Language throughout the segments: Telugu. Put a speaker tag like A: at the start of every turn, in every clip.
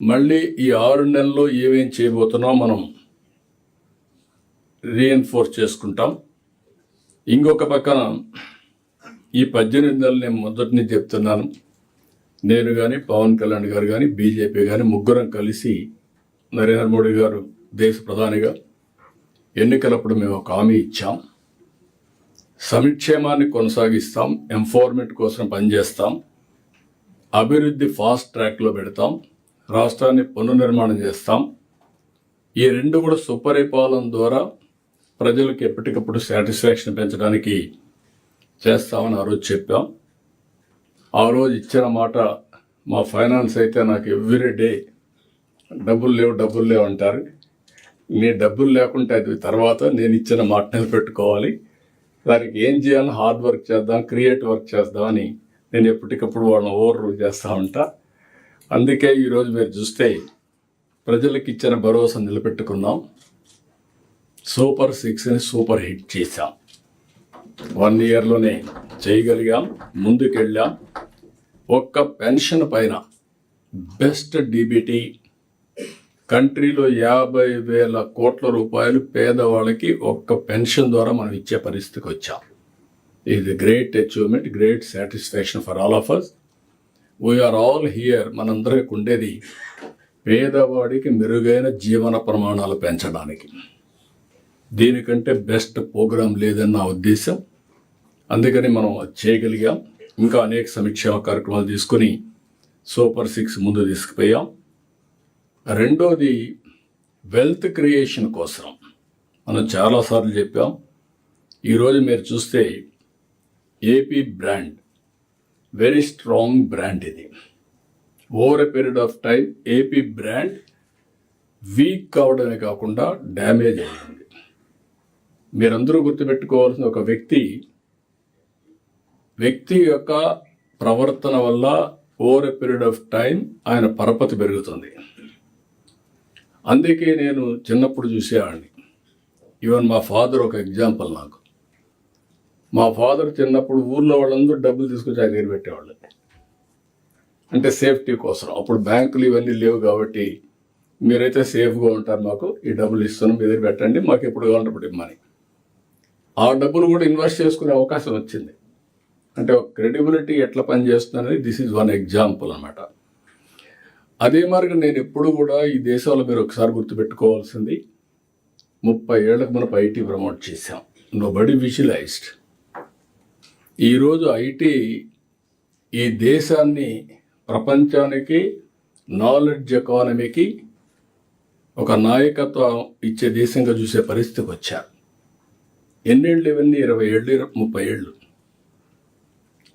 A: మళ్ళీ ఈ 6 నెలల్లో ఏమేం చేయబోతున్నాం మనం రీఎన్ఫోర్స్ చేసుకుంటాం. ఇంకొక పక్కన ఈ 18 నెలలు నేను మొదటి నుంచి చెప్తున్నాను, నేను కానీ పవన్ కళ్యాణ్ గారు కానీ బీజేపీ కానీ ముగ్గురం కలిసి నరేంద్ర మోడీ గారు దేశ ప్రధానిగా ఎన్నికలప్పుడు మేము ఒక హామీ ఇచ్చాం. సంక్షేమాన్ని కొనసాగిస్తాం, ఎంపవర్మెంట్ కోసం పనిచేస్తాం, అభివృద్ధి ఫాస్ట్ ట్రాక్లో పెడతాం, రాష్ట్రాన్ని పునర్నిర్మాణం చేస్తాం. ఈ రెండు కూడా సుపరిపాలన ద్వారా ప్రజలకు ఎప్పటికప్పుడు సాటిస్ఫాక్షన్ పెంచడానికి చేస్తామని ఆ రోజు చెప్పాం. ఆ రోజు ఇచ్చిన మాట, మా ఫైనాన్స్ అయితే నాకు ఎవ్రీ డే డబ్బులు లేవు అంటారు. నీ డబ్బులు లేకుంటే అది తర్వాత నేను ఇచ్చిన మాట నిలబెట్టుకోవాలి, దానికి ఏం చేయాలని హార్డ్ వర్క్ చేద్దాం, క్రియేటివ్ వర్క్ చేద్దామని నేను ఎప్పటికప్పుడు వాళ్ళని ఓవర్ రూల్ చేస్తూ ఉంటా. అందుకే ఈరోజు మీరు చూస్తే ప్రజలకు ఇచ్చిన భరోసా నిలబెట్టుకున్నాం. సూపర్ 6ని సూపర్ హిట్ చేశాం. 1 ఇయర్లోనే చేయగలిగాం, ముందుకెళ్ళాం. ఒక్క పెన్షన్ పైన బెస్ట్ డీబీటీ కంట్రీలో 50,000 కోట్ల రూపాయలు పేదవాళ్ళకి ఒక్క పెన్షన్ ద్వారా మనం ఇచ్చే పరిస్థితికి వచ్చాం. ఇది great achievement, great satisfaction for all of us. We are all here. మనందరికి ఉండేది పేదవాడికి మెరుగైన జీవన ప్రమాణాలు పెంచడానికి. దీనికంటే బెస్ట్ ప్రోగ్రాం లేదని నా ఉద్దేశం. అందుకని మనం చేయగలిగాం. ఇంకా అనేక సంక్షేమ కార్యక్రమాలు తీసుకుని సూపర్ 6 ముందు తీసుకుపోయాం. రెండోది వెల్త్ క్రియేషన్ కోసం మనం చాలాసార్లు చెప్పాం. ఈరోజు మీరు చూస్తే AP brand very strong brand. ఇది over a period of time AP brand weak కావడమే కాకుండా డ్యామేజ్ అయింది. మీరందరూ గుర్తుపెట్టుకోవాల్సిన ఒక వ్యక్తి యొక్క ప్రవర్తన వల్ల over a period of time ఆయన పరపతి పెరుగుతుంది. అందుకే నేను చిన్నప్పుడు చూసేవాడిని. ఈవెన్ మా ఫాదర్ ఒక ఎగ్జాంపుల్ నాకు. మా ఫాదర్ చిన్నప్పుడు ఊర్లో వాళ్ళందరూ డబ్బులు తీసుకొచ్చి ఆయన దగ్గర పెట్టేవాళ్ళు, అంటే సేఫ్టీ కోసం. అప్పుడు బ్యాంకులు ఇవన్నీ లేవు కాబట్టి మీరైతే సేఫ్గా ఉంటారు, మాకు ఈ డబ్బులు ఇస్తున్నాం, మీ దగ్గర పెట్టండి, మాకు ఎప్పుడు కావాలంటే అప్పుడు ఇమ్మని. ఆ డబ్బులు కూడా ఇన్వెస్ట్ చేసుకునే అవకాశం వచ్చింది. అంటే ఒక క్రెడిబిలిటీ ఎట్లా పనిచేస్తుందనేది దిస్ ఈజ్ వన్ ఎగ్జాంపుల్ అన్నమాట. అదే మార్గం నేను ఎప్పుడు కూడా ఈ దేశంలో మీరు ఒకసారి గుర్తుపెట్టుకోవాల్సింది, 30 ఏళ్లకు మనం ఐటీ ప్రమోట్ చేశాం. Nobody visualised. ఈరోజు ఐటీ ఈ దేశాన్ని ప్రపంచానికి నాలెడ్జ్ ఎకానమీకి ఒక నాయకత్వం ఇచ్చే దేశంగా చూసే పరిస్థితికి వచ్చారు. ఎన్నేళ్ళు ఇవన్నీ? 20 ఏళ్ళు, 30 ఏళ్ళు.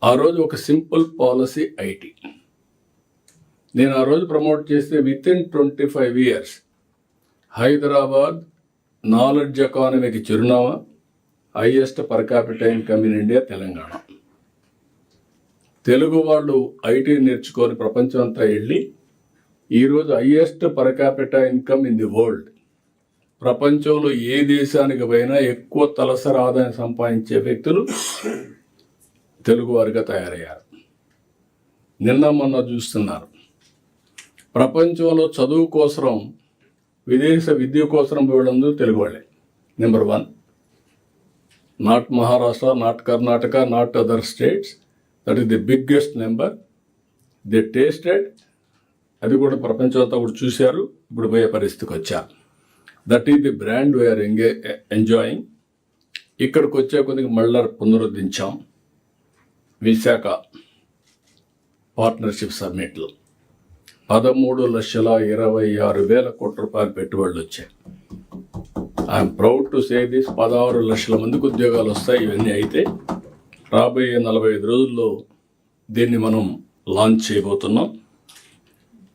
A: ఆ రోజు ఒక సింపుల్ పాలసీ ఐటీ. నేను ఆ రోజు ప్రమోట్ చేస్తే వితిన్ 25 years హైదరాబాద్ నాలెడ్జ్ ఎకానమీకి చిరునామా, highest per capital income in India Telangana. Telugu వాళ్ళు ఐటీ నేర్చుకొని ప్రపంచం అంతా వెళ్ళి ఈరోజు highest per capital income in the world. ప్రపంచంలో ఏ దేశానికి పోయినా ఎక్కువ తలసరి ఆదాయం సంపాదించే వ్యక్తులు తెలుగువారిగా తయారయ్యారు. నిన్న మొన్న చూస్తున్నారు, ప్రపంచంలో చదువు కోసం, విదేశ విద్య కోసం వీళ్ళందరూ తెలుగు వాళ్ళే. Number 1. Not Maharashtra, not Karnataka, not other states. That is the biggest number. The tasted, అది కూడా ప్రపంచం అంతా కూడా చూశారు, ఇప్పుడు పోయే పరిస్థితికి వచ్చారు. That is the brand we are enjoying. ఇక్కడికి వచ్చే కొద్దిగా మళ్ళా పునరుద్ధరించాం. విశాఖ పార్ట్నర్షిప్ సమ్మిట్లో 13,26,000 కోట్ల రూపాయలు పెట్టుబడులు వచ్చాయి. I'm proud to say this. 16 లక్షల మందికి ఉద్యోగాలు వస్తాయి. ఇవన్నీ అయితే రాబోయే 45 రోజుల్లో దీన్ని మనం లాంచ్ చేయబోతున్నాం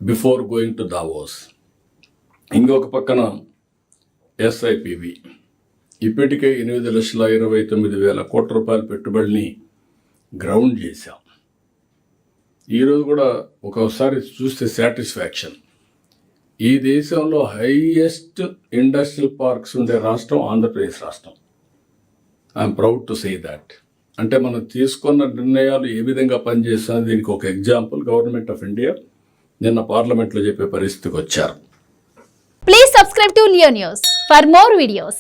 A: బిఫోర్ గోయింగ్ టు దావోస్. ఇంకొక పక్కన ఎస్ఐపివి ఇప్పటికే 8,29,000 కోట్ల రూపాయల పెట్టుబడిని గ్రౌండ్ చేశాం. ఈరోజు కూడా ఒకసారి చూస్తే సాటిస్ఫాక్షన్. ఈ దేశంలో హైయెస్ట్ ఇండస్ట్రియల్ పార్క్స్ ఉండే రాష్ట్రం ఆంధ్రప్రదేశ్ రాష్ట్రం. I'm proud to say that. అంటే మనం తీసుకున్న నిర్ణయాలు ఏ విధంగా పనిచేస్తున్నది దీనికి ఒక ఎగ్జాంపుల్. గవర్నమెంట్ ఆఫ్ ఇండియా నిన్న పార్లమెంట్లో చెప్పే పరిస్థితికి వచ్చారు.
B: Please subscribe to Leo News for more videos.